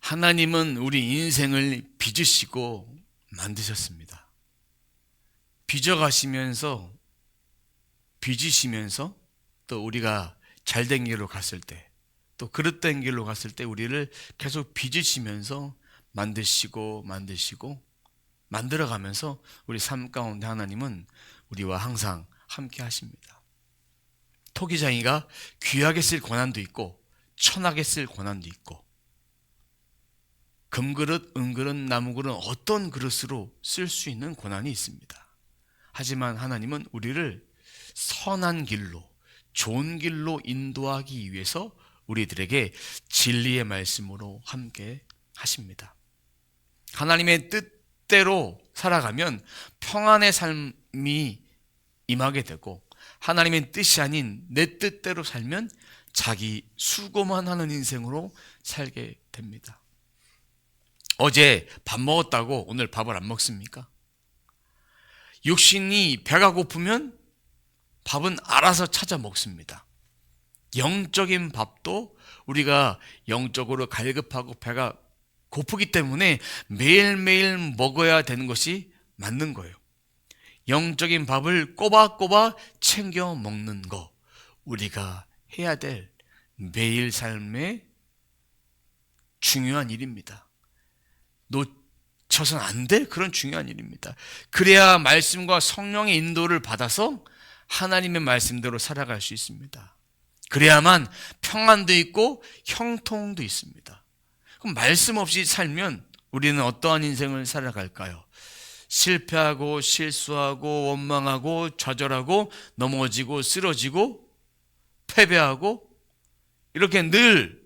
하나님은 우리 인생을 빚으시고 만드셨습니다. 빚어가시면서, 빚으시면서 또 우리가 잘된 길로 갔을 때, 또 그릇된 길로 갔을 때 우리를 계속 빚으시면서 만드시고 만들어가면서 우리 삶 가운데 하나님은 우리와 항상 함께 하십니다. 토기장이가 귀하게 쓸 권한도 있고 천하게 쓸 권한도 있고, 금그릇, 은그릇, 나무그릇 어떤 그릇으로 쓸 수 있는 권한이 있습니다. 하지만 하나님은 우리를 선한 길로, 좋은 길로 인도하기 위해서 우리들에게 진리의 말씀으로 함께 하십니다. 하나님의 뜻대로 살아가면 평안의 삶이 임하게 되고, 하나님의 뜻이 아닌 내 뜻대로 살면 자기 수고만 하는 인생으로 살게 됩니다. 어제 밥 먹었다고 오늘 밥을 안 먹습니까? 육신이 배가 고프면 밥은 알아서 찾아 먹습니다. 영적인 밥도 우리가 영적으로 갈급하고 배가 고프기 때문에 매일매일 먹어야 되는 것이 맞는 거예요. 영적인 밥을 꼬박꼬박 챙겨 먹는 거, 우리가 해야 될 매일 삶의 중요한 일입니다. 놓쳐서는 안 될 그런 중요한 일입니다. 그래야 말씀과 성령의 인도를 받아서 하나님의 말씀대로 살아갈 수 있습니다. 그래야만 평안도 있고 형통도 있습니다. 그럼 말씀 없이 살면 우리는 어떠한 인생을 살아갈까요? 실패하고 실수하고 원망하고 좌절하고 넘어지고 쓰러지고 패배하고, 이렇게 늘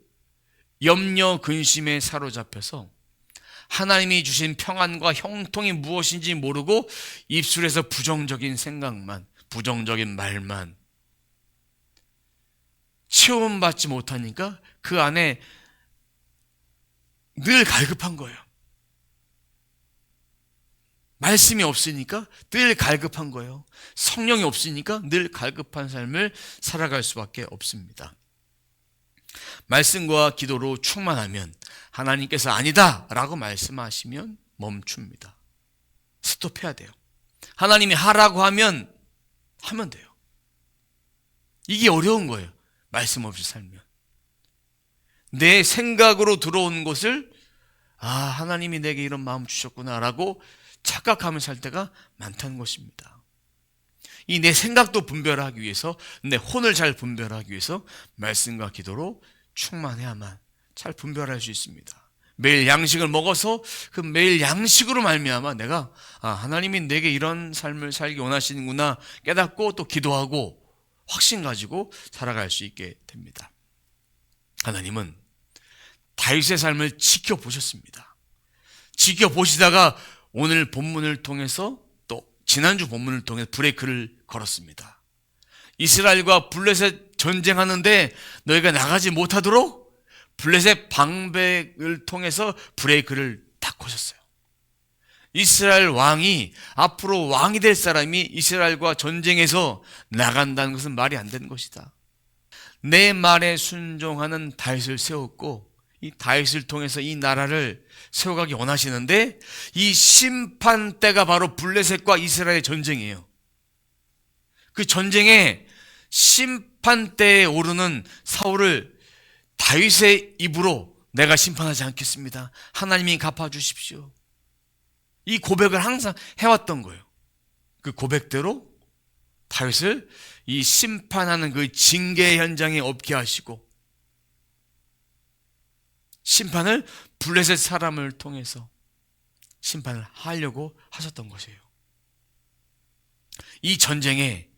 염려 근심에 사로잡혀서 하나님이 주신 평안과 형통이 무엇인지 모르고 입술에서 부정적인 생각만, 부정적인 말만 체험받지 못하니까 그 안에 늘 갈급한 거예요. 말씀이 없으니까 늘 갈급한 거예요. 성령이 없으니까 늘 갈급한 삶을 살아갈 수밖에 없습니다. 말씀과 기도로 충만하면 하나님께서 아니다 라고 말씀하시면 멈춥니다. 스톱해야 돼요. 하나님이 하라고 하면 돼요. 이게 어려운 거예요. 말씀 없이 살면. 내 생각으로 들어온 것을 하나님이 내게 이런 마음 주셨구나 라고 착각하며 살 때가 많다는 것입니다. 이 내 생각도 분별하기 위해서, 내 혼을 잘 분별하기 위해서 말씀과 기도로 충만해야만 잘 분별할 수 있습니다. 매일 양식을 먹어서 그 매일 양식으로 말미암아 내가 하나님이 내게 이런 삶을 살기 원하시는구나 깨닫고 또 기도하고 확신 가지고 살아갈 수 있게 됩니다. 하나님은 다윗의 삶을 지켜보셨습니다. 지켜보시다가 오늘 본문을 통해서 또 지난주 본문을 통해서 브레이크를 걸었습니다. 이스라엘과 블레셋 전쟁하는데 너희가 나가지 못하도록 블레셋 방백을 통해서 브레이크를 딱 거셨어요. 이스라엘 왕이, 앞으로 왕이 될 사람이 이스라엘과 전쟁에서 나간다는 것은 말이 안 되는 것이다. 내 말에 순종하는 다윗을 세웠고, 이 다윗을 통해서 이 나라를 세워가기 원하시는데, 이 심판 때가 바로 블레셋과 이스라엘의 전쟁이에요. 그 전쟁에 심판 때에 오르는 사울을 다윗의 입으로 내가 심판하지 않겠습니다, 하나님이 갚아주십시오, 이 고백을 항상 해왔던 거예요. 그 고백대로 다윗을 이 심판하는 그 징계 현장에 없게 하시고, 심판을 블레셋 사람을 통해서 심판을 하려고 하셨던 것이에요. 이 전쟁에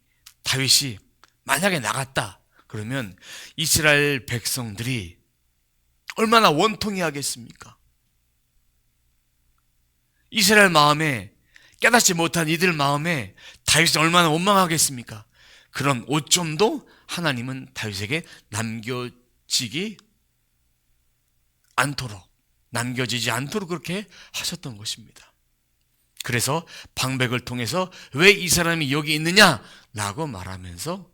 다윗이 만약에 나갔다 그러면 이스라엘 백성들이 얼마나 원통이 하겠습니까? 이스라엘 마음에, 깨닫지 못한 이들 마음에 다윗이 얼마나 원망하겠습니까? 그런 오점도 하나님은 다윗에게 남겨지지 않도록 그렇게 하셨던 것입니다. 그래서 방백을 통해서 왜 이 사람이 여기 있느냐라고 말하면서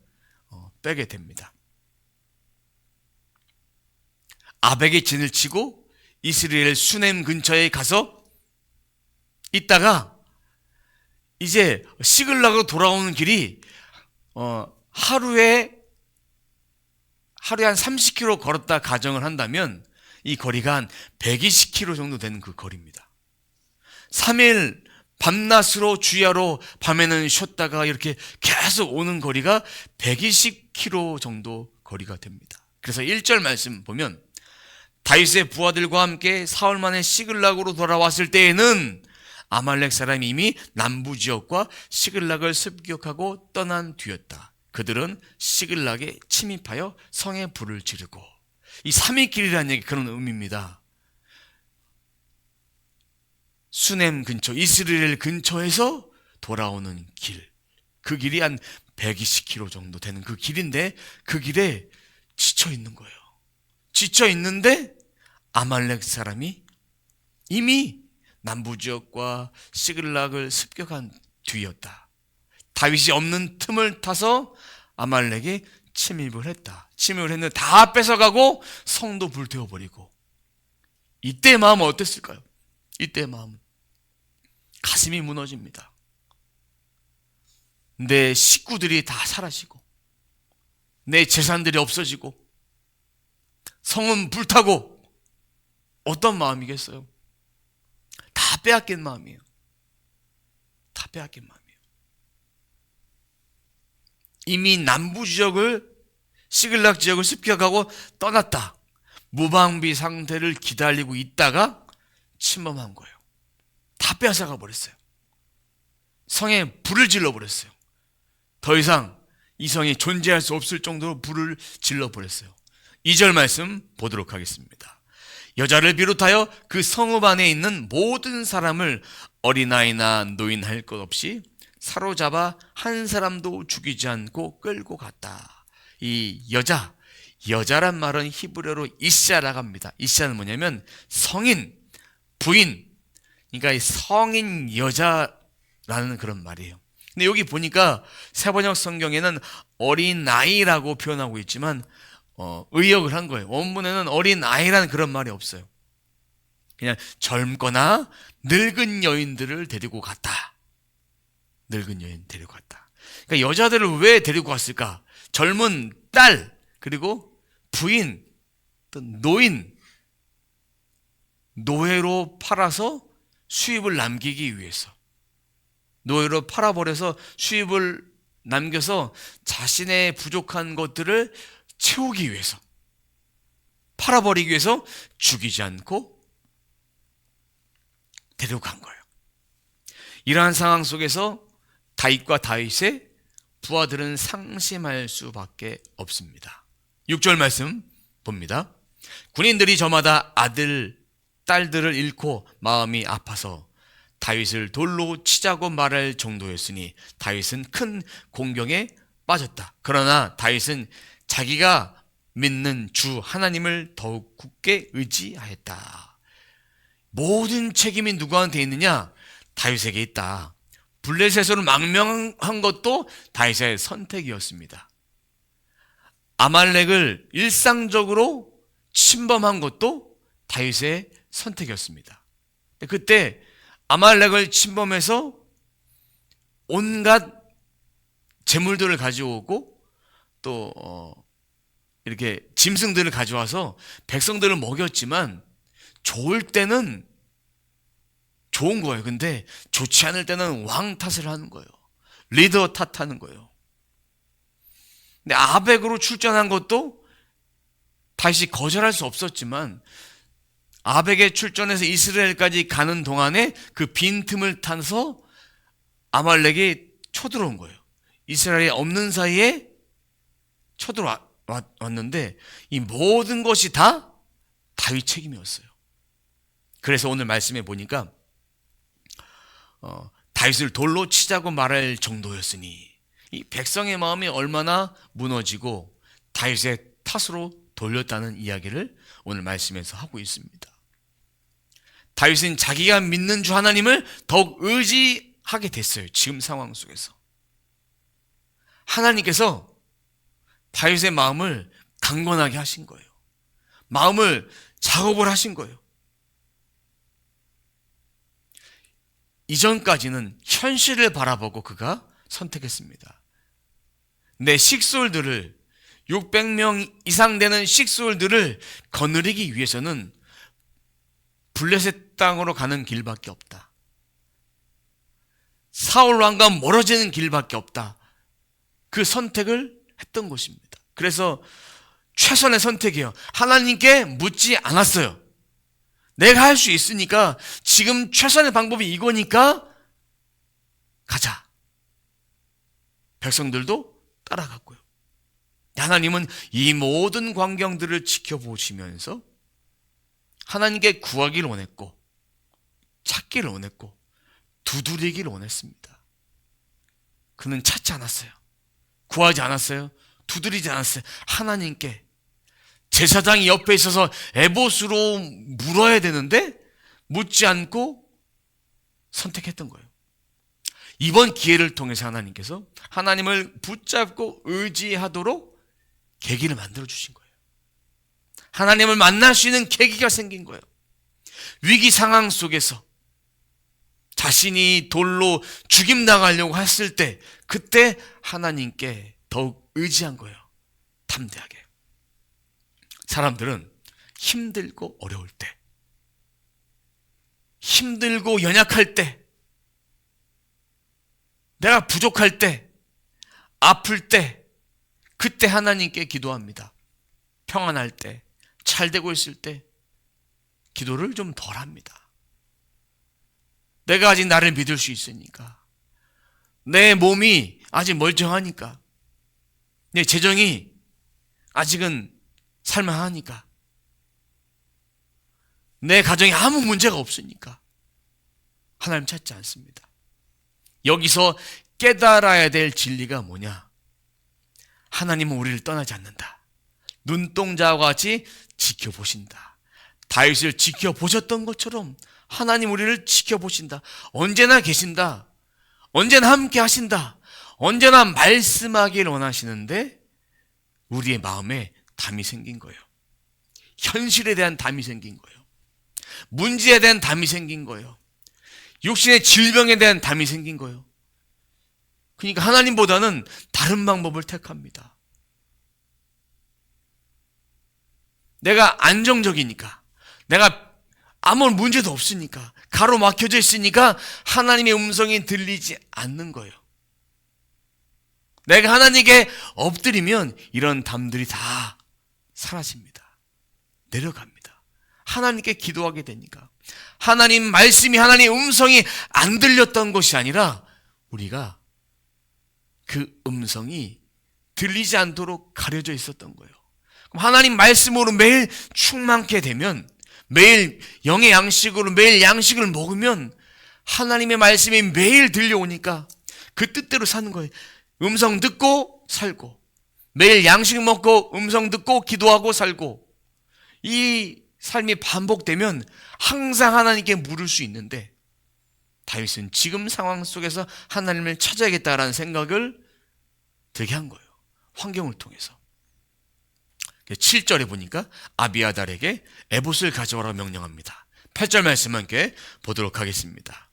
빼게 됩니다. 아벡의 진을 치고 이스라엘 수넴 근처에 가서 있다가 이제 시글락으로 돌아오는 길이 하루에 한 30km 걸었다 가정을 한다면 이 거리가 한 120km 정도 되는 그 거리입니다. 3일 밤낮으로 주야로 밤에는 쉬었다가 이렇게 계속 오는 거리가 120km 정도 거리가 됩니다. 그래서 1절 말씀 보면 다윗의 부하들과 함께 사흘 만에 시글락으로 돌아왔을 때에는 아말렉 사람이 이미 남부 지역과 시글락을 습격하고 떠난 뒤였다. 그들은 시글락에 침입하여 성에 불을 지르고, 이 3일 길이라는 얘기 그런 의미입니다. 수넴 근처, 이스라엘 근처에서 돌아오는 길, 그 길이 한 120km 정도 되는 그 길인데 그 길에 지쳐 있는 거예요. 지쳐 있는데 아말렉 사람이 이미 남부지역과 시글락을 습격한 뒤였다. 다윗이 없는 틈을 타서 아말렉이 침입을 했다. 침입을 했는데 다 뺏어가고 성도 불태워버리고. 이때의 마음은 어땠을까요? 이때의 마음은 가슴이 무너집니다. 내 식구들이 다 사라지고 내 재산들이 없어지고 성은 불타고 어떤 마음이겠어요? 다 빼앗긴 마음이에요. 다 빼앗긴 마음이에요. 이미 남부 지역을, 시글락 지역을 습격하고 떠났다. 무방비 상태를 기다리고 있다가 침범한 거예요. 다 빼앗아가 버렸어요. 성에 불을 질러 버렸어요. 더 이상 이 성이 존재할 수 없을 정도로 불을 질러 버렸어요. 2절 말씀 보도록 하겠습니다. 여자를 비롯하여 그 성읍 안에 있는 모든 사람을 어린아이나 노인 할 것 없이 사로잡아 한 사람도 죽이지 않고 끌고 갔다. 이 여자란 말은 히브리어로 이샤라고 합니다. 이샤는 뭐냐면 성인, 부인, 그러니까 이 성인 여자라는 그런 말이에요. 근데 여기 보니까 새번역 성경에는 어린아이라고 표현하고 있지만 의역을 한 거예요. 원문에는 어린아이라는 그런 말이 없어요. 그냥 젊거나 늙은 여인들을 데리고 갔다. 늙은 여인 데리고 갔다. 그러니까 여자들을 왜 데리고 갔을까? 젊은 딸, 그리고 부인, 또 노인, 노예로 팔아서 수입을 남기기 위해서, 노예로 팔아버려서 수입을 남겨서 자신의 부족한 것들을 채우기 위해서, 팔아버리기 위해서 죽이지 않고 데리고 간 거예요. 이러한 상황 속에서 다윗과 다윗의 부하들은 상심할 수밖에 없습니다. 6절 말씀 봅니다. 군인들이 저마다 아들, 딸들을 잃고 마음이 아파서 다윗을 돌로 치자고 말할 정도였으니 다윗은 큰 공경에 빠졌다. 그러나 다윗은 자기가 믿는 주 하나님을 더욱 굳게 의지하였다. 모든 책임이 누구한테 있느냐? 다윗에게 있다. 블레셋으로 망명한 것도 다윗의 선택이었습니다. 아말렉을 일상적으로 침범한 것도 다윗의 선택이었습니다. 그때 아말렉을 침범해서 온갖 재물들을 가져오고 또 이렇게 짐승들을 가져와서 백성들을 먹였지만 좋을 때는 좋은 거예요. 근데 좋지 않을 때는 왕 탓을 하는 거예요. 리더 탓하는 거예요. 근데 아벡으로 출전한 것도 다시 거절할 수 없었지만 아벡에 출전해서 이스라엘까지 가는 동안에 그 빈틈을 타서 아말렉이 쳐들어온 거예요. 이스라엘이 없는 사이에 쳐들어왔는데 이 모든 것이 다 다윗 책임이었어요. 그래서 오늘 말씀에 보니까 다윗을 돌로 치자고 말할 정도였으니 이 백성의 마음이 얼마나 무너지고 다윗의 탓으로 돌렸다는 이야기를 오늘 말씀에서 하고 있습니다. 다윗은 자기가 믿는 주 하나님을 더욱 의지하게 됐어요. 지금 상황 속에서 하나님께서 다윗의 마음을 강건하게 하신 거예요. 마음을 작업을 하신 거예요. 이전까지는 현실을 바라보고 그가 선택했습니다. 내 식솔들을 600명 이상 되는 식솔들을 거느리기 위해서는 블레셋 땅으로 가는 길밖에 없다. 사울 왕과 멀어지는 길밖에 없다. 그 선택을 했던 것입니다. 그래서 최선의 선택이에요. 하나님께 묻지 않았어요. 내가 할 수 있으니까 지금 최선의 방법이 이거니까 가자. 백성들도 따라갔고요. 하나님은 이 모든 광경들을 지켜보시면서 하나님께 구하기를 원했고 찾기를 원했고 두드리기를 원했습니다. 그는 찾지 않았어요. 구하지 않았어요. 두드리지 않았어요. 하나님께 제사장이 옆에 있어서 에봇으로 물어야 되는데 묻지 않고 선택했던 거예요. 이번 기회를 통해서 하나님께서 하나님을 붙잡고 의지하도록 계기를 만들어 주신 거예요. 하나님을 만날 수 있는 계기가 생긴 거예요. 위기 상황 속에서 자신이 돌로 죽임당하려고 했을 때 그때 하나님께 더욱 의지한 거예요. 담대하게. 사람들은 힘들고 어려울 때, 힘들고 연약할 때, 내가 부족할 때, 아플 때, 그때 하나님께 기도합니다. 평안할 때, 잘 되고 있을 때 기도를 좀 덜 합니다. 내가 아직 나를 믿을 수 있으니까, 내 몸이 아직 멀쩡하니까, 내 재정이 아직은 살만하니까, 내 가정에 아무 문제가 없으니까 하나님 찾지 않습니다. 여기서 깨달아야 될 진리가 뭐냐? 하나님은 우리를 떠나지 않는다. 눈동자와 같이 지켜보신다. 다윗을 지켜보셨던 것처럼 하나님 우리를 지켜보신다. 언제나 계신다. 언제나 함께 하신다. 언제나 말씀하기를 원하시는데 우리의 마음에 담이 생긴 거예요. 현실에 대한 담이 생긴 거예요. 문제에 대한 담이 생긴 거예요. 육신의 질병에 대한 담이 생긴 거예요. 그러니까 하나님보다는 다른 방법을 택합니다. 내가 안정적이니까, 내가 아무 문제도 없으니까, 가로막혀져 있으니까 하나님의 음성이 들리지 않는 거예요. 내가 하나님께 엎드리면 이런 담들이 다 사라집니다. 내려갑니다. 하나님께 기도하게 되니까. 하나님 말씀이, 하나님의 음성이 안 들렸던 것이 아니라 우리가 그 음성이 들리지 않도록 가려져 있었던 거예요. 그럼 하나님 말씀으로 매일 충만케 되면, 매일 영의 양식으로 매일 양식을 먹으면 하나님의 말씀이 매일 들려오니까 그 뜻대로 사는 거예요. 음성 듣고 살고, 매일 양식 먹고 음성 듣고 기도하고 살고, 이 삶이 반복되면 항상 하나님께 물을 수 있는데, 다윗은 지금 상황 속에서 하나님을 찾아야겠다라는 생각을 들게 한 거예요. 환경을 통해서. 7절에 보니까 아비아달에게 에봇을 가져오라고 명령합니다. 8절 말씀 함께 보도록 하겠습니다.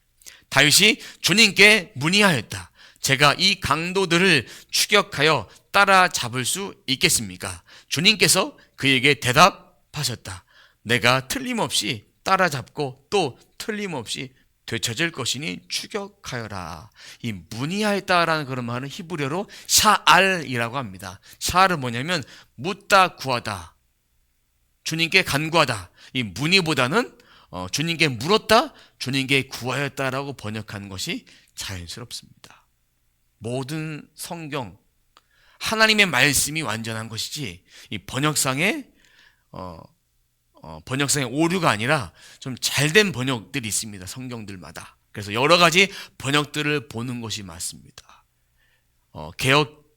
다윗이 주님께 문의하였다. 제가 이 강도들을 추격하여 따라잡을 수 있겠습니까? 주님께서 그에게 대답하셨다. 내가 틀림없이 따라잡고 또 틀림없이 되찾을 것이니 추격하여라. 이 문의하였다라는 그런 말은 히브리어로 샤알이라고 합니다. 샤알은 뭐냐면 묻다 구하다, 주님께 간구하다. 이 문의보다는 주님께 물었다, 주님께 구하였다라고 번역한 것이 자연스럽습니다. 모든 성경 하나님의 말씀이 완전한 것이지 이 번역상의 오류가 아니라 좀 잘된 번역들이 있습니다. 성경들마다. 그래서 여러 가지 번역들을 보는 것이 맞습니다.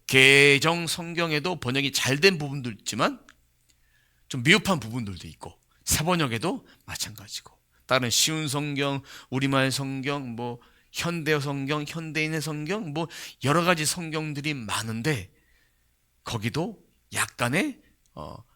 개정 성경에도 번역이 잘된 부분도 있지만 좀 미흡한 부분들도 있고, 새번역에도 마찬가지고, 다른 쉬운 성경, 우리말 성경, 뭐 현대어 성경, 현대인의 성경, 뭐 여러 가지 성경들이 많은데 거기도 약간의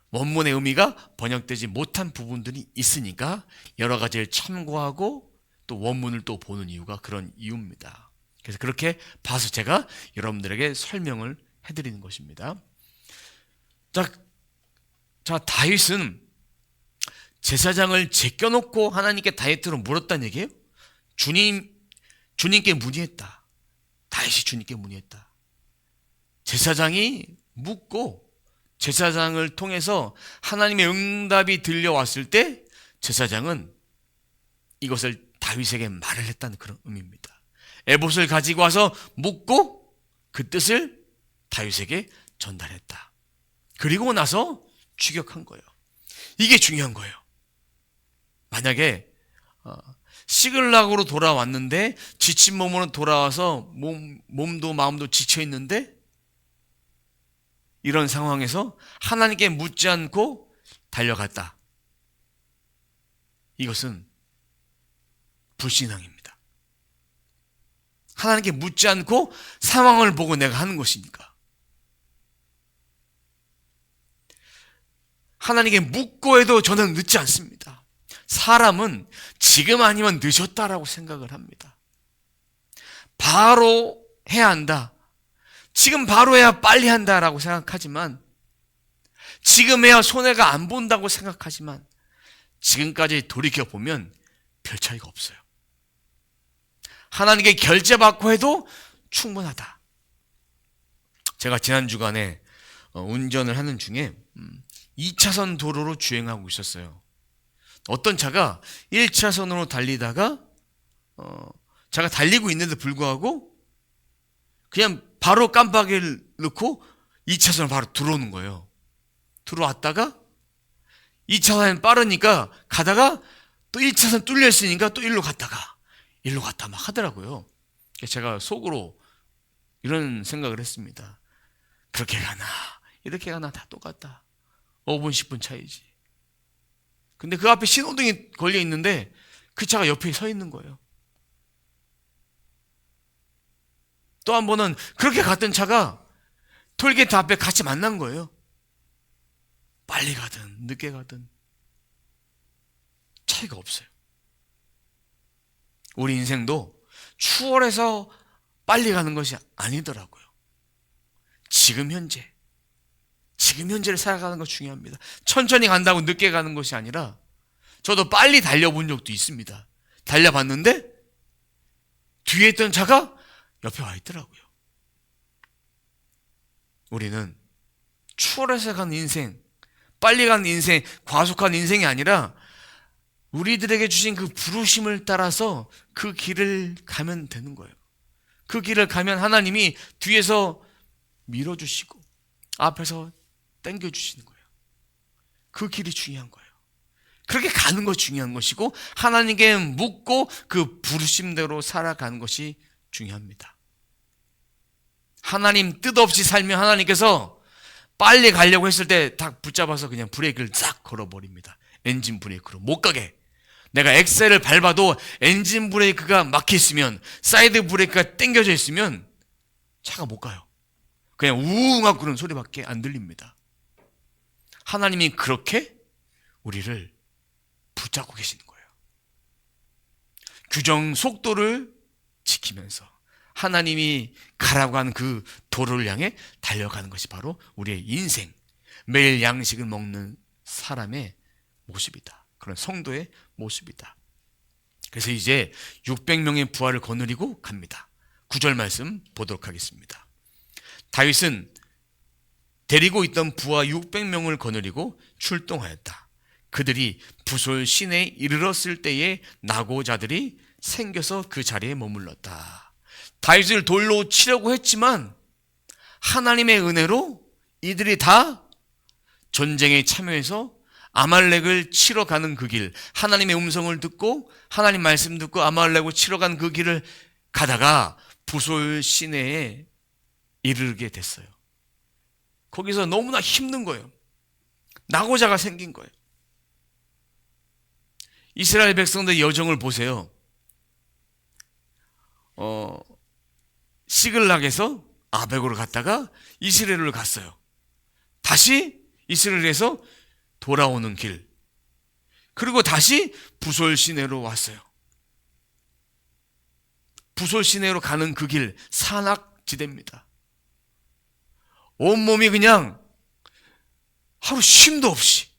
원문의 의미가 번역되지 못한 부분들이 있으니까 여러 가지를 참고하고 또 원문을 또 보는 이유가 그런 이유입니다. 그래서 그렇게 봐서 제가 여러분들에게 설명을 해드리는 것입니다. 자, 다윗은 제사장을 제껴놓고 하나님께 다윗으로 물었다는 얘기예요. 주님께 문의했다. 다윗이 주님께 문의했다. 제사장이 묻고 제사장을 통해서 하나님의 응답이 들려왔을 때 제사장은 이것을 다윗에게 말을 했다는 그런 의미입니다. 에봇을 가지고 와서 묻고 그 뜻을 다윗에게 전달했다. 그리고 나서 추격한 거예요. 이게 중요한 거예요. 만약에 시글락으로 돌아왔는데 지친 몸으로 돌아와서 몸도 마음도 지쳐 있는데 이런 상황에서 하나님께 묻지 않고 달려갔다. 이것은 불신앙입니다. 하나님께 묻지 않고 상황을 보고 내가 하는 것이니까. 하나님께 묻고 해도 저는 늦지 않습니다. 사람은 지금 아니면 늦었다라고 생각을 합니다. 바로 해야 한다. 지금 바로 해야 빨리 한다라고 생각하지만, 지금 해야 손해가 안 본다고 생각하지만, 지금까지 돌이켜보면 별 차이가 없어요. 하나님께 결제받고 해도 충분하다. 제가 지난 주간에 운전을 하는 중에 2차선 도로로 주행하고 있었어요. 어떤 차가 1차선으로 달리다가 제가 달리고 있는데 불구하고 그냥 바로 깜빡이를 넣고 2차선으로 바로 들어오는 거예요. 들어왔다가 2차선이 빠르니까 가다가 또 1차선 뚫려 있으니까 또 일로 갔다 막 하더라고요. 제가 속으로 이런 생각을 했습니다. 그렇게 가나 이렇게 가나 다 똑같다. 5분 10분 차이지. 근데 그 앞에 신호등이 걸려 있는데 그 차가 옆에 서 있는 거예요. 또 한 번은 그렇게 갔던 차가 톨게이트 앞에 같이 만난 거예요. 빨리 가든 늦게 가든 차이가 없어요. 우리 인생도 추월해서 빨리 가는 것이 아니더라고요. 지금 현재를 살아가는 거 중요합니다. 천천히 간다고 늦게 가는 것이 아니라, 저도 빨리 달려본 적도 있습니다. 달려봤는데 뒤에 있던 차가 옆에 와 있더라고요. 우리는 추월해서 가는 인생, 빨리 가는 인생, 과속한 인생이 아니라 우리들에게 주신 그 부르심을 따라서 그 길을 가면 되는 거예요. 그 길을 가면 하나님이 뒤에서 밀어주시고 앞에서 당겨주시는 거예요. 그 길이 중요한 거예요. 그렇게 가는 것이 중요한 것이고, 하나님께 묻고 그 부르심대로 살아가는 것이 중요합니다. 하나님 뜻 없이 살면 하나님께서 빨리 가려고 했을 때 딱 붙잡아서 그냥 브레이크를 싹 걸어버립니다. 엔진 브레이크로 못 가게. 내가 엑셀을 밟아도 엔진 브레이크가 막혀 있으면, 사이드 브레이크가 당겨져 있으면 차가 못 가요. 그냥 우웅하고 그런 소리밖에 안 들립니다. 하나님이 그렇게 우리를 붙잡고 계시는 거예요. 규정 속도를 지키면서 하나님이 가라고 하는 그 도로를 향해 달려가는 것이 바로 우리의 인생, 매일 양식을 먹는 사람의 모습이다. 그런 성도의 모습이다. 그래서 이제 600명의 부하를 거느리고 갑니다. 9절 말씀 보도록 하겠습니다. 다윗은 데리고 있던 부하 600명을 거느리고 출동하였다. 그들이 부솔 시내에 이르렀을 때에 나고자들이 생겨서 그 자리에 머물렀다. 다윗을 돌로 치려고 했지만 하나님의 은혜로 이들이 다 전쟁에 참여해서 아말렉을 치러 가는 그 길, 하나님의 음성을 듣고 하나님 말씀 듣고 아말렉을 치러 가는 그 길을 가다가 부솔 시내에 이르게 됐어요. 거기서 너무나 힘든 거예요. 나고자가 생긴 거예요. 이스라엘 백성들의 여정을 보세요. 시글락에서 아벡으로 갔다가 이스라엘로 갔어요. 다시 이스라엘에서 돌아오는 길, 그리고 다시 부솔 시내로 왔어요. 부솔 시내로 가는 그 길 산악지대입니다. 온몸이 그냥 하루 쉼도 없이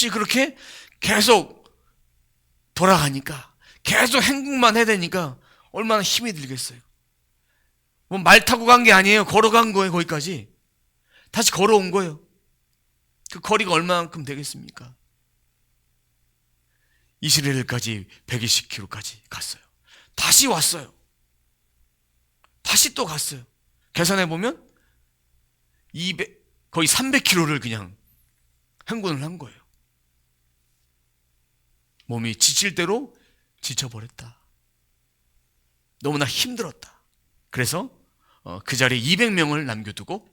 그렇게 계속 돌아가니까, 계속 행군만 해야 되니까 얼마나 힘이 들겠어요. 뭐 말 타고 간 게 아니에요. 걸어간 거예요. 거기까지 다시 걸어온 거예요. 그 거리가 얼마만큼 되겠습니까? 이스라엘까지 120km까지 갔어요. 다시 왔어요. 다시 또 갔어요. 계산해 보면 거의 300km를 그냥 행군을 한 거예요. 몸이 지칠 대로 지쳐버렸다. 너무나 힘들었다. 그래서 그 자리에 200명을 남겨두고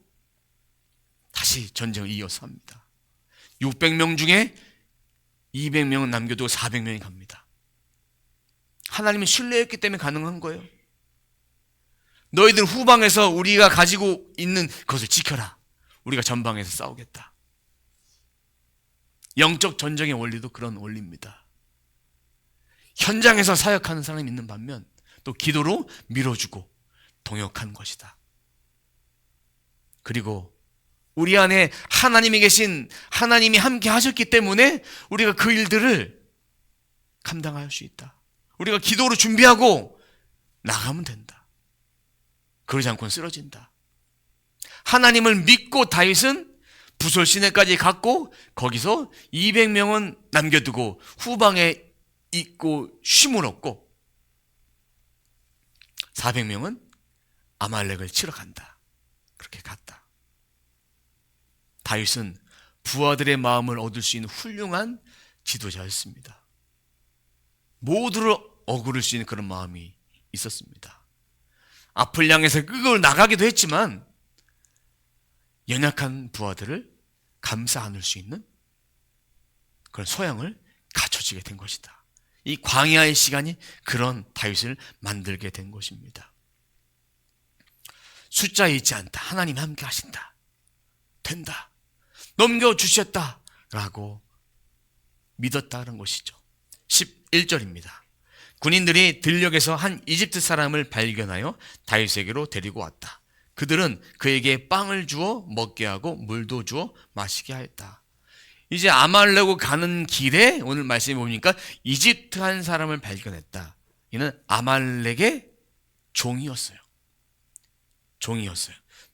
다시 전쟁을 이어서 합니다. 600명 중에 200명은 남겨두고 400명이 갑니다. 하나님을 신뢰했기 때문에 가능한 거예요. 너희들 후방에서 우리가 가지고 있는 것을 지켜라. 우리가 전방에서 싸우겠다. 영적 전쟁의 원리도 그런 원리입니다. 현장에서 사역하는 사람이 있는 반면 또 기도로 밀어주고 동역한 것이다. 그리고 우리 안에 하나님이 계신, 하나님이 함께 하셨기 때문에 우리가 그 일들을 감당할 수 있다. 우리가 기도로 준비하고 나가면 된다. 그러지 않고는 쓰러진다. 하나님을 믿고 다윗은 부솔 시내까지 갔고 거기서 200명은 남겨두고 후방에 있고 쉼을 얻고 400명은 아말렉을 치러 간다. 그렇게 갔다. 다윗은 부하들의 마음을 얻을 수 있는 훌륭한 지도자였습니다. 모두를 어그를 수 있는 그런 마음이 있었습니다. 앞을 향해서 끌고 나가기도 했지만 연약한 부하들을 감싸 안을 수 있는 그런 소양을 갖춰지게 된 것이다. 이 광야의 시간이 그런 다윗을 만들게 된 것입니다. 숫자에 있지 않다. 하나님 함께 하신다. 된다. 넘겨주셨다. 라고 믿었다는 것이죠. 11절입니다. 군인들이 들녘에서 한 이집트 사람을 발견하여 다윗에게로 데리고 왔다. 그들은 그에게 빵을 주어 먹게 하고 물도 주어 마시게 하였다. 이제 아말렉으로 가는 길에 오늘 말씀해 보니까 이집트 한 사람을 발견했다. 이는 아말렉의 종이었어요.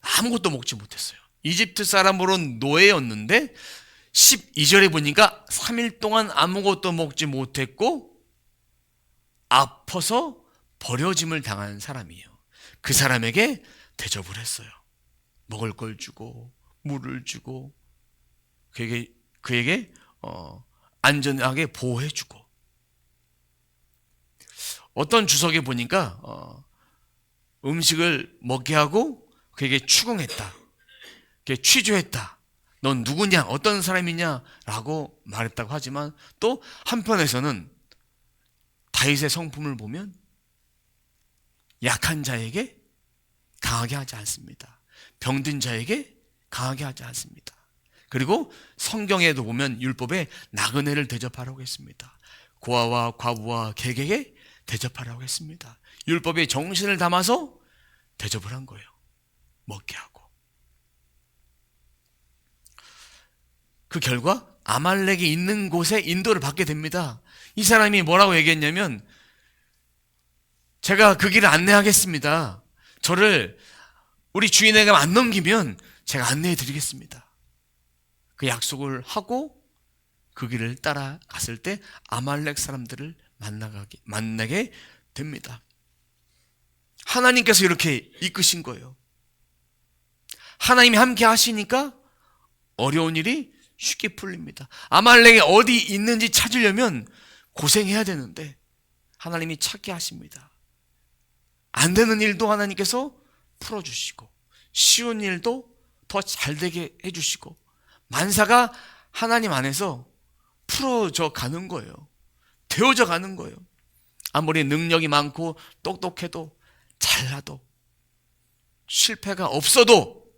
아무것도 먹지 못했어요. 이집트 사람으로 노예였는데 12절에 보니까 3일 동안 아무것도 먹지 못했고 아파서 버려짐을 당한 사람이에요. 그 사람에게 대접을 했어요. 먹을 걸 주고 물을 주고 그에게 안전하게 보호해주고, 어떤 주석에 보니까 음식을 먹게 하고 그에게 추궁했다. 그에게 취조했다. 넌 누구냐? 어떤 사람이냐? 라고 말했다고 하지만 또 한편에서는 다윗의 성품을 보면 약한 자에게 강하게 하지 않습니다. 병든 자에게 강하게 하지 않습니다. 그리고 성경에도 보면 율법에 나그네를 대접하라고 했습니다. 고아와 과부와 객에게 대접하라고 했습니다. 율법에 정신을 담아서 대접을 한 거예요. 먹게 하고. 그 결과 아말렉이 있는 곳에 인도를 받게 됩니다. 이 사람이 뭐라고 얘기했냐면, 제가 그 길을 안내하겠습니다. 저를 우리 주인에게 안 넘기면 제가 안내해 드리겠습니다. 그 약속을 하고 그 길을 따라갔을 때 아말렉 사람들을 만나게 됩니다. 하나님께서 이렇게 이끄신 거예요. 하나님이 함께 하시니까 어려운 일이 쉽게 풀립니다. 아말렉이 어디 있는지 찾으려면 고생해야 되는데 하나님이 찾게 하십니다. 안 되는 일도 하나님께서 풀어주시고 쉬운 일도 더 잘 되게 해주시고 만사가 하나님 안에서 풀어져 가는 거예요. 되어져 가는 거예요. 아무리 능력이 많고 똑똑해도 잘나도 실패가 없어도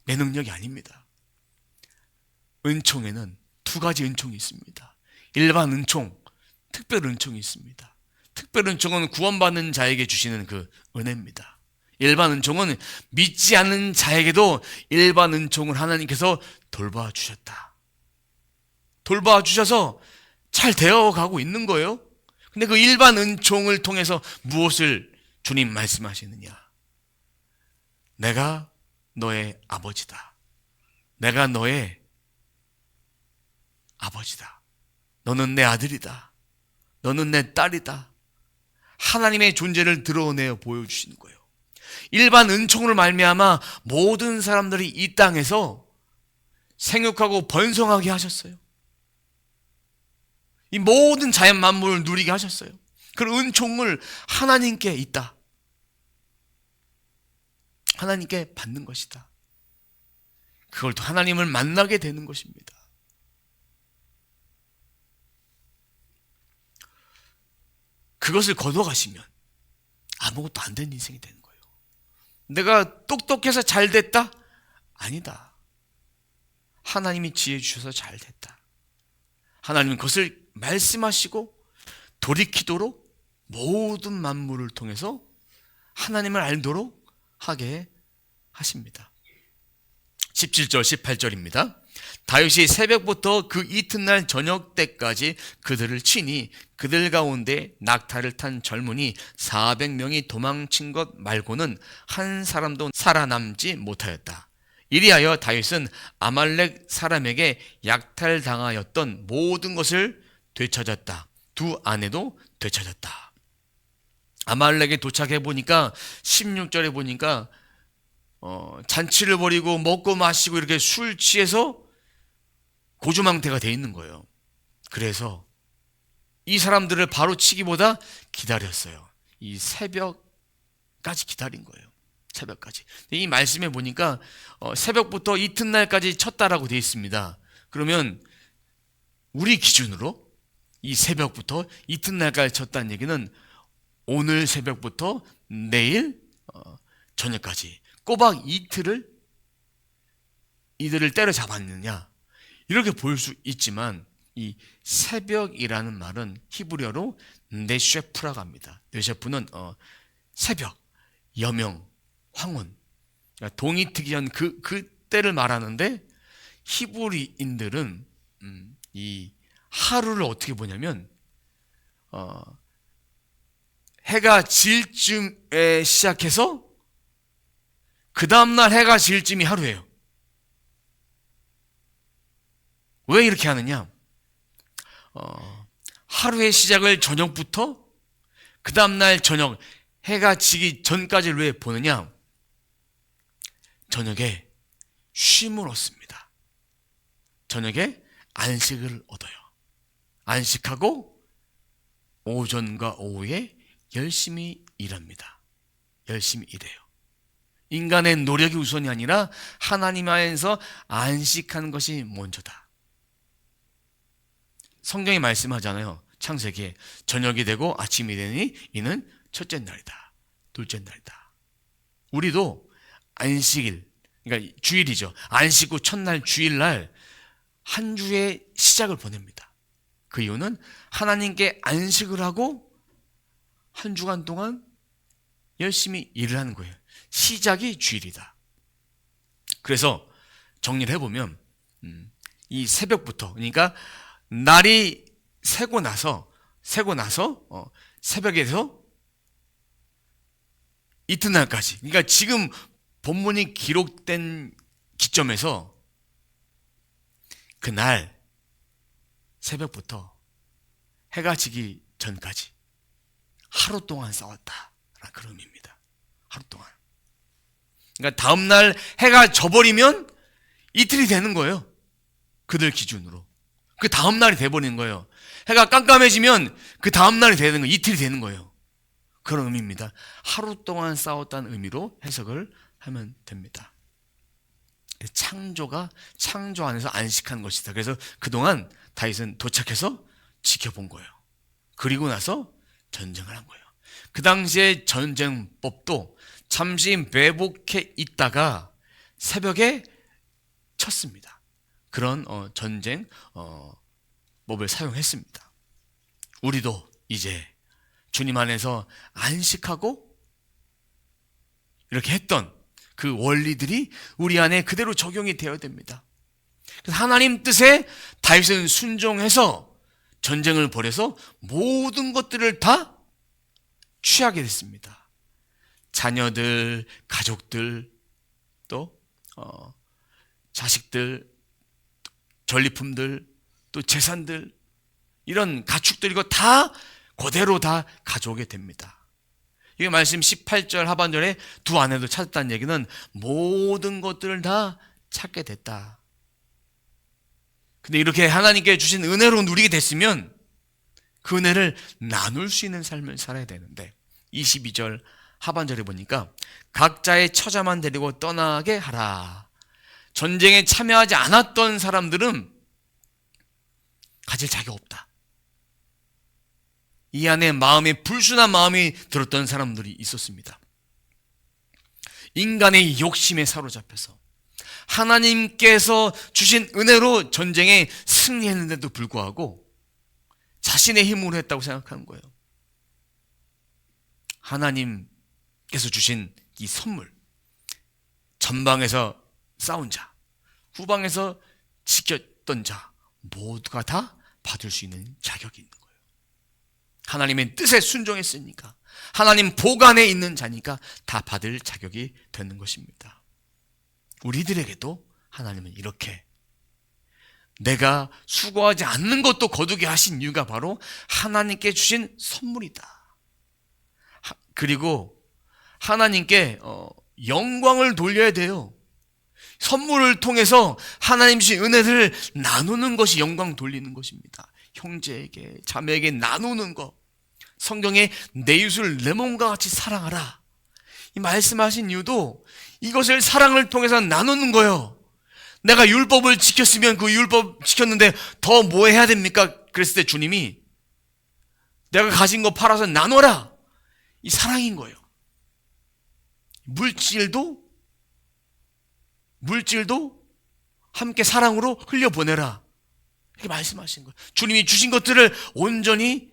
내 능력이 아닙니다. 은총에는 두 가지 은총이 있습니다. 일반 은총, 특별 은총이 있습니다. 특별 은총은 구원받는 자에게 주시는 그 은혜입니다. 일반 은총은 믿지 않는 자에게도 일반 은총을 하나님께서 돌봐주셨다. 돌봐주셔서 잘 되어가고 있는 거예요. 근데 그 일반 은총을 통해서 무엇을 주님 말씀하시느냐? 내가 너의 아버지다. 내가 너의 아버지다. 너는 내 아들이다. 너는 내 딸이다. 하나님의 존재를 드러내어 보여주시는 거예요. 일반 은총을 말미암아 모든 사람들이 이 땅에서 생육하고 번성하게 하셨어요. 이 모든 자연 만물을 누리게 하셨어요. 그 은총을 하나님께 있다. 하나님께 받는 것이다. 그걸 또 하나님을 만나게 되는 것입니다. 그것을 거둬가시면 아무것도 안 된 인생이 되는 거예요. 내가 똑똑해서 잘 됐다? 아니다. 하나님이 지혜 주셔서 잘 됐다. 하나님은 그것을 말씀하시고 돌이키도록 모든 만물을 통해서 하나님을 알도록 하게 하십니다. 17절 18절입니다. 다윗이 새벽부터 그 이튿날 저녁 때까지 그들을 치니 그들 가운데 낙타를 탄 젊은이 400명이 도망친 것 말고는 한 사람도 살아남지 못하였다. 이리하여 다윗은 아말렉 사람에게 약탈당하였던 모든 것을 되찾았다. 두 아내도 되찾았다. 아말렉에 도착해 보니까 16절에 보니까 잔치를 벌이고 먹고 마시고 이렇게 술 취해서 고주망태가 돼 있는 거예요. 그래서 이 사람들을 바로 치기보다 기다렸어요. 이 새벽까지 기다린 거예요. 새벽까지. 이 말씀에 보니까 새벽부터 이튿날까지 쳤다라고 되어 있습니다. 그러면 우리 기준으로 이 새벽부터 이튿날까지 쳤다는 얘기는 오늘 새벽부터 내일 저녁까지 꼬박 이틀을 이들을 때려잡았느냐 이렇게 볼 수 있지만 이 새벽이라는 말은 히브리어로 네쉐프라고 합니다. 네쉐프는 새벽, 여명, 황혼, 그러니까 동이 트기 전 그때를 말하는데 히브리인들은 이 하루를 어떻게 보냐면 해가 질 쯤에 시작해서 그 다음날 해가 질 쯤이 하루예요. 왜 이렇게 하느냐? 하루의 시작을 저녁부터 그 다음날 저녁 해가 지기 전까지를 왜 보느냐? 저녁에 쉼을 얻습니다. 저녁에 안식을 얻어요. 안식하고 오전과 오후에 열심히 일합니다. 열심히 일해요. 인간의 노력이 우선이 아니라 하나님 안에서 안식하는 것이 먼저다. 성경이 말씀하잖아요. 창세기에 저녁이 되고 아침이 되니 이는 첫째 날이다. 둘째 날이다. 우리도 안식일, 그러니까 주일이죠. 안식 후 첫날 주일날 한 주의 시작을 보냅니다. 그 이유는 하나님께 안식을 하고 한 주간 동안 열심히 일을 하는 거예요. 시작이 주일이다. 그래서 정리를 해보면 이 새벽부터, 그러니까 날이 새고 나서 새벽에서 이튿날까지, 그러니까 지금 본문이 기록된 기점에서 그날 새벽부터 해가 지기 전까지 하루 동안 싸웠다라는 그런 의미입니다. 하루 동안. 그러니까 다음날 해가 져버리면 이틀이 되는 거예요. 그들 기준으로. 그 다음날이 돼버리는 거예요. 해가 깜깜해지면 그 다음날이 되는 거예요. 이틀이 되는 거예요. 그런 의미입니다. 하루 동안 싸웠다는 의미로 해석을 하면 됩니다. 창조 안에서 안식한 것이다. 그래서 그동안 다윗은 도착해서 지켜본 거예요. 그리고 나서 전쟁을 한 거예요. 그 당시의 전쟁법도 잠시 매복해 있다가 새벽에 쳤습니다. 그런 전쟁 법을 사용했습니다. 우리도 이제 주님 안에서 안식하고 이렇게 했던 그 원리들이 우리 안에 그대로 적용이 되어야 됩니다. 그래서 하나님 뜻에 다윗은 순종해서 전쟁을 벌여서 모든 것들을 다 취하게 됐습니다. 자녀들, 가족들, 또 자식들, 전리품들, 또 재산들, 이런 가축들 이거 다 그대로 다 가져오게 됩니다. 이게 말씀 18절 하반절에 두 아내도 찾았다는 얘기는 모든 것들을 다 찾게 됐다. 근데 이렇게 하나님께 주신 은혜로 누리게 됐으면 그 은혜를 나눌 수 있는 삶을 살아야 되는데 22절 하반절에 보니까 각자의 처자만 데리고 떠나게 하라. 전쟁에 참여하지 않았던 사람들은 가질 자격 없다. 이 안에 마음에 불순한 마음이 들었던 사람들이 있었습니다. 인간의 욕심에 사로잡혀서 하나님께서 주신 은혜로 전쟁에 승리했는데도 불구하고 자신의 힘으로 했다고 생각하는 거예요. 하나님께서 주신 이 선물, 전방에서 싸운 자, 후방에서 지켰던 자 모두가 다 받을 수 있는 자격이 있는 거예요. 하나님의 뜻에 순종했으니까, 하나님 복 안에 있는 자니까 다 받을 자격이 되는 것입니다. 우리들에게도 하나님은 이렇게 내가 수고하지 않는 것도 거두게 하신 이유가 바로 하나님께 주신 선물이다. 그리고 하나님께 영광을 돌려야 돼요. 선물을 통해서 하나님 주신 은혜를 나누는 것이 영광 돌리는 것입니다. 형제에게, 자매에게 나누는 것. 성경에 내 이웃을 내 몸과 같이 사랑하라. 이 말씀하신 이유도 이것을 사랑을 통해서 나누는 거예요. 내가 율법을 지켰으면 그 율법 지켰는데 더 뭐 해야 됩니까? 그랬을 때 주님이 내가 가진 거 팔아서 나눠라. 이 사랑인 거예요. 물질도 함께 사랑으로 흘려보내라. 이렇게 말씀하신 거예요. 주님이 주신 것들을 온전히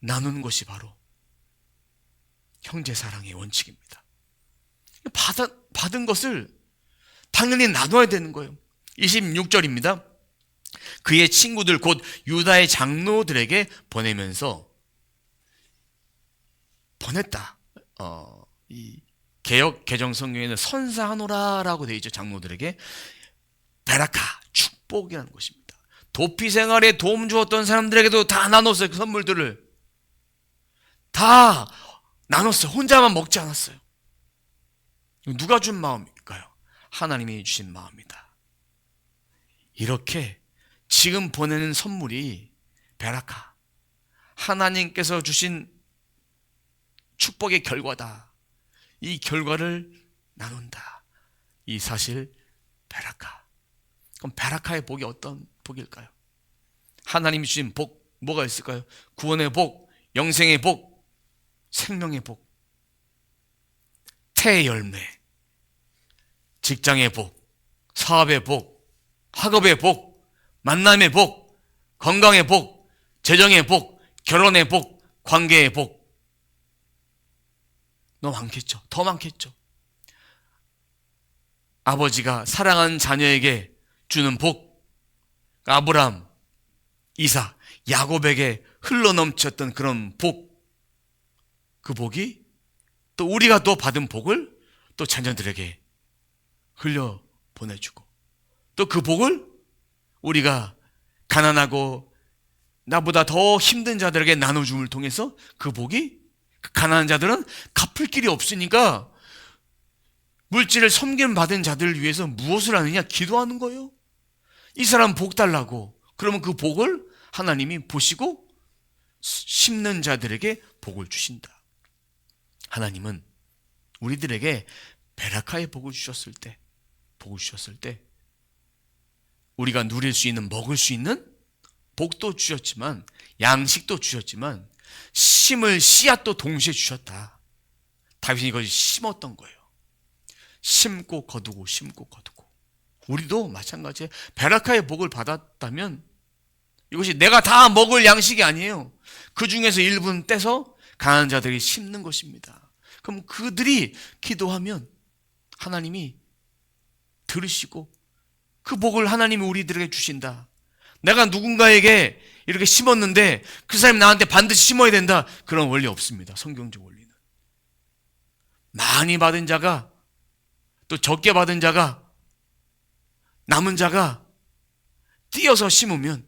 나누는 것이 바로 형제 사랑의 원칙입니다. 받은 것을 당연히 나눠야 되는 거예요. 26절입니다. 그의 친구들 곧 유다의 장로들에게 보내면서 보냈다. 이 개역 개정 성경에는 선사하노라라고 되어 있죠. 장로들에게 베라카, 축복이라는 것입니다. 도피 생활에 도움 주었던 사람들에게도 다 나눴어요. 그 선물들을 다 나눴어요. 혼자만 먹지 않았어요. 누가 준 마음일까요? 하나님이 주신 마음이다. 이렇게 지금 보내는 선물이 베라카, 하나님께서 주신 축복의 결과다. 이 결과를 나눈다. 이 사실 베라카. 그럼 베라카의 복이 어떤 복일까요? 하나님이 주신 복 뭐가 있을까요? 구원의 복, 영생의 복, 생명의 복, 태의 열매, 직장의 복, 사업의 복, 학업의 복, 만남의 복, 건강의 복, 재정의 복, 결혼의 복, 관계의 복. 너무 많겠죠. 더 많겠죠. 아버지가 사랑하는 자녀에게 주는 복, 아브라함, 이삭, 야곱에게 흘러넘쳤던 그런 복, 그 복이 또 우리가 또 받은 복을 또 자녀들에게 흘려 보내주고, 또 그 복을 우리가 가난하고 나보다 더 힘든 자들에게 나눠줌을 통해서 그 복이, 그 가난한 자들은 갚을 길이 없으니까 물질을 섬김 받은 자들을 위해서 무엇을 하느냐? 기도하는 거예요. 이 사람 복 달라고. 그러면 그 복을 하나님이 보시고 심는 자들에게 복을 주신다. 하나님은 우리들에게 베라카의 복을 주셨을 때 우리가 누릴 수 있는, 먹을 수 있는 복도 주셨지만, 양식도 주셨지만, 심을 씨앗도 동시에 주셨다. 다윗이 이걸 심었던 거예요. 심고 거두고 심고 거두고. 우리도 마찬가지에 베라카의 복을 받았다면 이것이 내가 다 먹을 양식이 아니에요. 그 중에서 일부는 떼서 가난한 자들이 심는 것입니다. 그럼 그들이 기도하면 하나님이 들으시고 그 복을 하나님이 우리들에게 주신다. 내가 누군가에게 이렇게 심었는데 그 사람이 나한테 반드시 심어야 된다. 그런 원리 없습니다. 성경적 원리는. 많이 받은 자가 또 적게 받은 자가 남은 자가 띄어서 심으면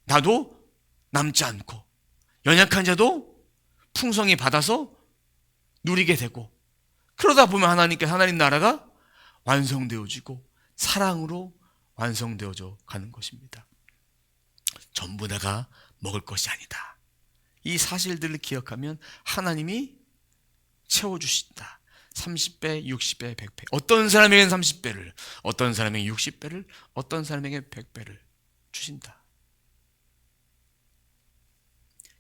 나도 남지 않고 연약한 자도 풍성히 받아서 누리게 되고, 그러다 보면 하나님 나라가 완성되어지고 사랑으로 완성되어져 가는 것입니다. 전부 다가 먹을 것이 아니다. 이 사실들을 기억하면 하나님이 채워주신다. 30배, 60배, 100배. 어떤 사람에게는 30배를, 어떤 사람에게 60배를, 어떤 사람에게 100배를 주신다.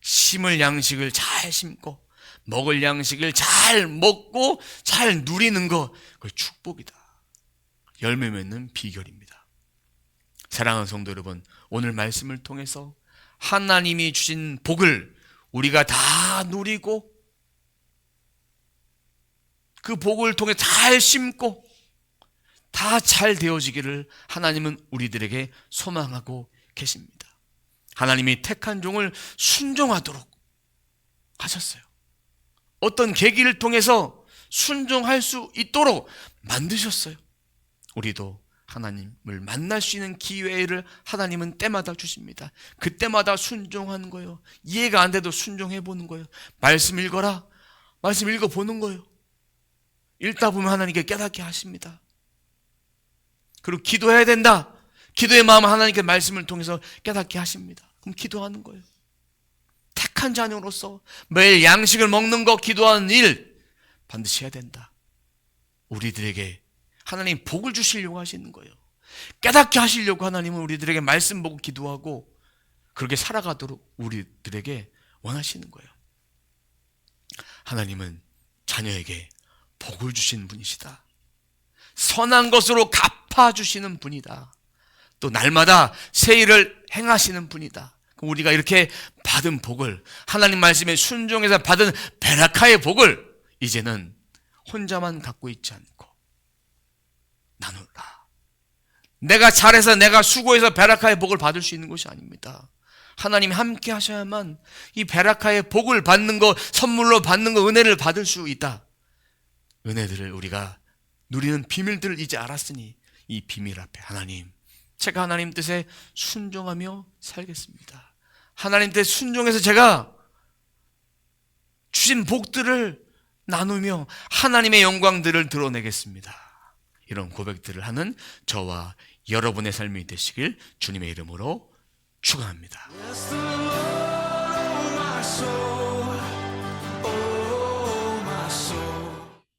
심을 양식을 잘 심고 먹을 양식을 잘 먹고 잘 누리는 것, 그게 축복이다. 열매 맺는 비결입니다. 사랑하는 성도 여러분, 오늘 말씀을 통해서 하나님이 주신 복을 우리가 다 누리고 그 복을 통해 잘 심고 다 잘 되어지기를 하나님은 우리들에게 소망하고 계십니다. 하나님이 택한 종을 순종하도록 하셨어요. 어떤 계기를 통해서 순종할 수 있도록 만드셨어요. 우리도 하나님을 만날 수 있는 기회를 하나님은 때마다 주십니다. 그때마다 순종하는 거예요. 이해가 안 돼도 순종해 보는 거예요. 말씀 읽어라. 말씀 읽어보는 거예요. 읽다 보면 하나님께 깨닫게 하십니다. 그리고 기도해야 된다. 기도의 마음은 하나님께 말씀을 통해서 깨닫게 하십니다. 그럼 기도하는 거예요. 택한 자녀로서 매일 양식을 먹는 것, 기도하는 일 반드시 해야 된다. 우리들에게 하나님 복을 주시려고 하시는 거예요. 깨닫게 하시려고 하나님은 우리들에게 말씀 보고 기도하고 그렇게 살아가도록 우리들에게 원하시는 거예요. 하나님은 자녀에게 복을 주시는 분이시다. 선한 것으로 갚아주시는 분이다. 또 날마다 새 일을 행하시는 분이다. 그럼 우리가 이렇게 받은 복을, 하나님 말씀에 순종해서 받은 베라카의 복을 이제는 혼자만 갖고 있지 않고 나누라. 내가 잘해서 내가 수고해서 베라카의 복을 받을 수 있는 것이 아닙니다. 하나님이 함께 하셔야만 이 베라카의 복을 받는 거, 선물로 받는 거, 은혜를 받을 수 있다. 은혜들을 우리가 누리는 비밀들을 이제 알았으니 이 비밀 앞에 하나님, 제가 하나님 뜻에 순종하며 살겠습니다. 하나님 뜻에 순종해서 제가 주신 복들을 나누며 하나님의 영광들을 드러내겠습니다. 이런 고백들을 하는 저와 여러분의 삶이 되시길 주님의 이름으로 축원합니다.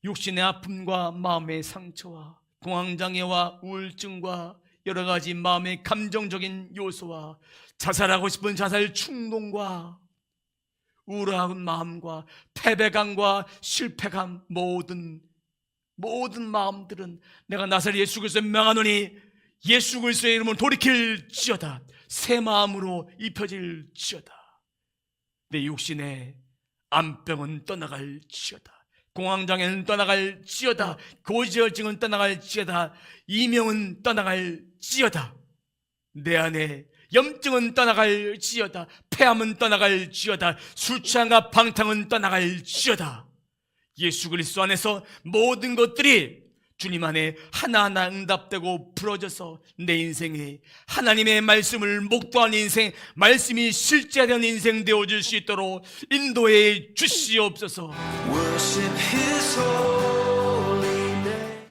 육신의 아픔과 마음의 상처와 공황장애와 우울증과 여러 가지 마음의 감정적인 요소와 자살하고 싶은 자살 충동과 우울한 마음과 패배감과 실패감, 모든 마음들은 내가 나사렛 예수 그리스도의 명하노니 예수 그리스도의 이름으로 돌이킬지어다. 새 마음으로 입혀질지어다. 내 육신의 암병은 떠나갈지어다. 공황장애는 떠나갈지어다. 고지혈증은 떠나갈지어다. 이명은 떠나갈지어다. 내 안에 염증은 떠나갈지어다. 폐암은 떠나갈지어다. 술 취함과 방탕은 떠나갈지어다. 예수 그리스도 안에서 모든 것들이 주님 안에 하나하나 응답되고 부러져서 내 인생에 하나님의 말씀을 목도한 인생, 말씀이 실제된 인생 되어질 수 있도록 인도해 주시옵소서. Worship His holy